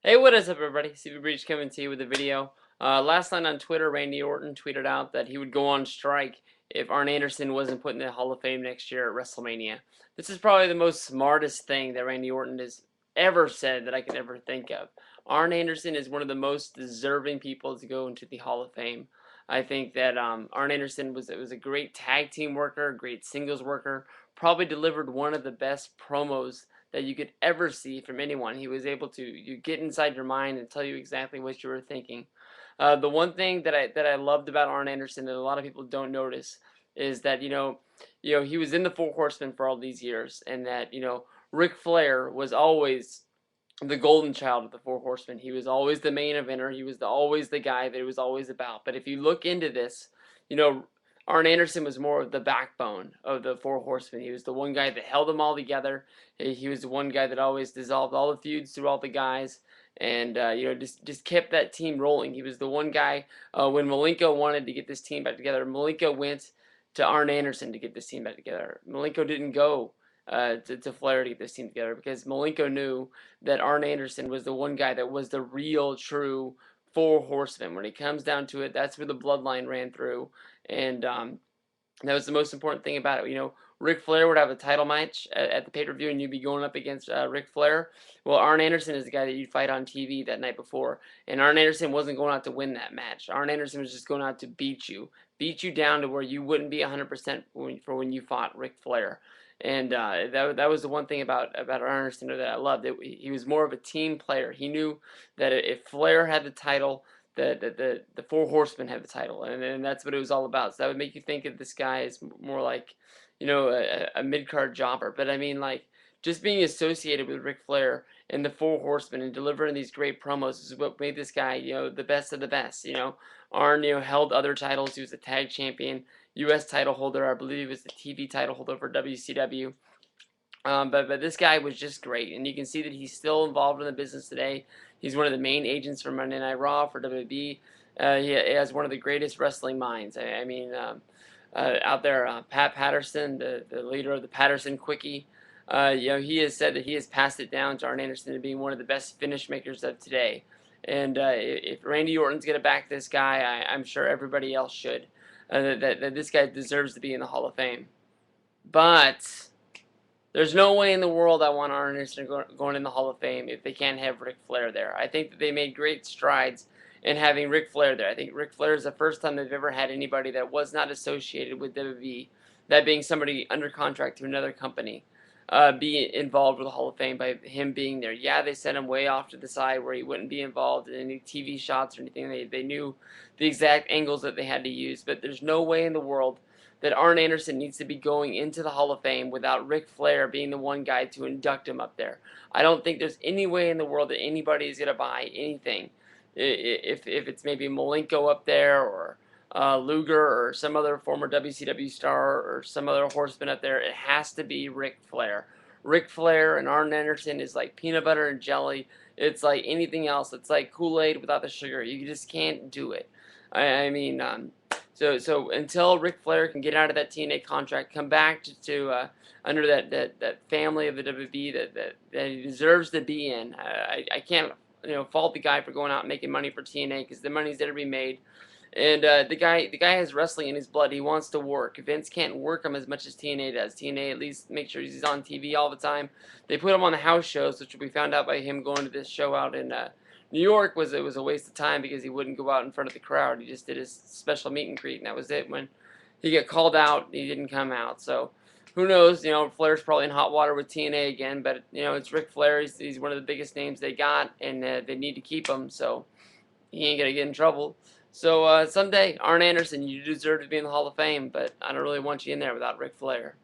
Hey, what is up, everybody? steviebreech coming to you with a video. Last night on Twitter, Randy Orton tweeted out that he would go on strike if Arn Anderson wasn't put in the Hall of Fame next year at WrestleMania. This is probably the most smartest thing that Randy Orton has ever said that I could ever think of. Arn Anderson is one of the most deserving people to go into the Hall of Fame. I think that Arn Anderson was a great tag team worker, great singles worker, probably delivered one of the best promos that you could ever see from anyone. He was able to get inside your mind and tell you exactly what you were thinking. The one thing that I loved about Arn Anderson that a lot of people don't notice is that he was in the Four Horsemen for all these years, and that Ric Flair was always the golden child of the Four Horsemen. He was always the main eventer. He was always the guy that it was always about. But if you look into this, you know, Arn Anderson was more of the backbone of the Four Horsemen. He was the one guy that held them all together. He was the one guy that always dissolved all the feuds through all the guys, and just kept that team rolling. He was the one guy when Malenko wanted to get this team back together. Malenko went to Arn Anderson to get this team back together. Malenko didn't go to Flair to get this team together because Malenko knew that Arn Anderson was the one guy that was the real, true Four Horsemen. When it comes down to it, that's where the bloodline ran through, and that was the most important thing about it. Ric Flair would have a title match at the pay-per-view, and you'd be going up against Ric Flair. Well, Arn Anderson is the guy that you'd fight on TV that night before, and Arn Anderson wasn't going out to win that match. Arn Anderson was just going out to beat you down to where you wouldn't be 100% for when you fought Ric Flair. And that was the one thing about Arn Anderson that I loved. He was more of a team player. He knew that if Flair had the title, the Four Horsemen had the title, and that's what it was all about. So that would make you think of this guy as more like, a mid-card jobber. But I mean, like, just being associated with Ric Flair and the Four Horsemen and delivering these great promos is what made this guy, the best of the best. Arn, held other titles. He was a tag champion, U.S. title holder. I believe he was the TV title holder for WCW. But this guy was just great, and you can see that he's still involved in the business today. He's one of the main agents for Monday Night Raw for WWE. He has one of the greatest wrestling minds. I mean, out there, Pat Patterson, the leader of the Patterson Quickie. He has said that he has passed it down to Arn Anderson to being one of the best finish makers of today. And if Randy Orton's going to back this guy, I'm sure everybody else should. That this guy deserves to be in the Hall of Fame. But there's no way in the world I want Arn Anderson going in the Hall of Fame if they can't have Ric Flair there. I think that they made great strides in having Ric Flair there. I think Ric Flair is the first time they've ever had anybody that was not associated with WWE, that being somebody under contract to another company, be involved with the Hall of Fame by him being there. Yeah, they sent him way off to the side where he wouldn't be involved in any TV shots or anything. They knew the exact angles that they had to use, but there's no way in the world that Arn Anderson needs to be going into the Hall of Fame without Ric Flair being the one guy to induct him up there. I don't think there's any way in the world that anybody is going to buy anything if it's maybe Malenko up there, or Luger, or some other former WCW star, or some other horseman up there. It has to be Ric Flair. Ric Flair and Arn Anderson is like peanut butter and jelly. It's like anything else. It's like Kool-Aid without the sugar. You just can't do it. I mean, so until Ric Flair can get out of that TNA contract, come back to under that family of the WWE that he deserves to be in. I can't fault the guy for going out and making money for TNA, because the money's there to be made. And the guy has wrestling in his blood. He wants to work. Vince can't work him as much as TNA does. TNA at least makes sure he's on TV all the time. They put him on the house shows, which we found out by him going to this show out in New York. It was a waste of time because he wouldn't go out in front of the crowd. He just did his special meet and greet, and that was it. When he got called out, he didn't come out. So who knows? Flair's probably in hot water with TNA again. But it's Ric Flair. He's one of the biggest names they got, and they need to keep him. So he ain't gonna get in trouble. So someday, Arn Anderson, you deserve to be in the Hall of Fame, but I don't really want you in there without Ric Flair.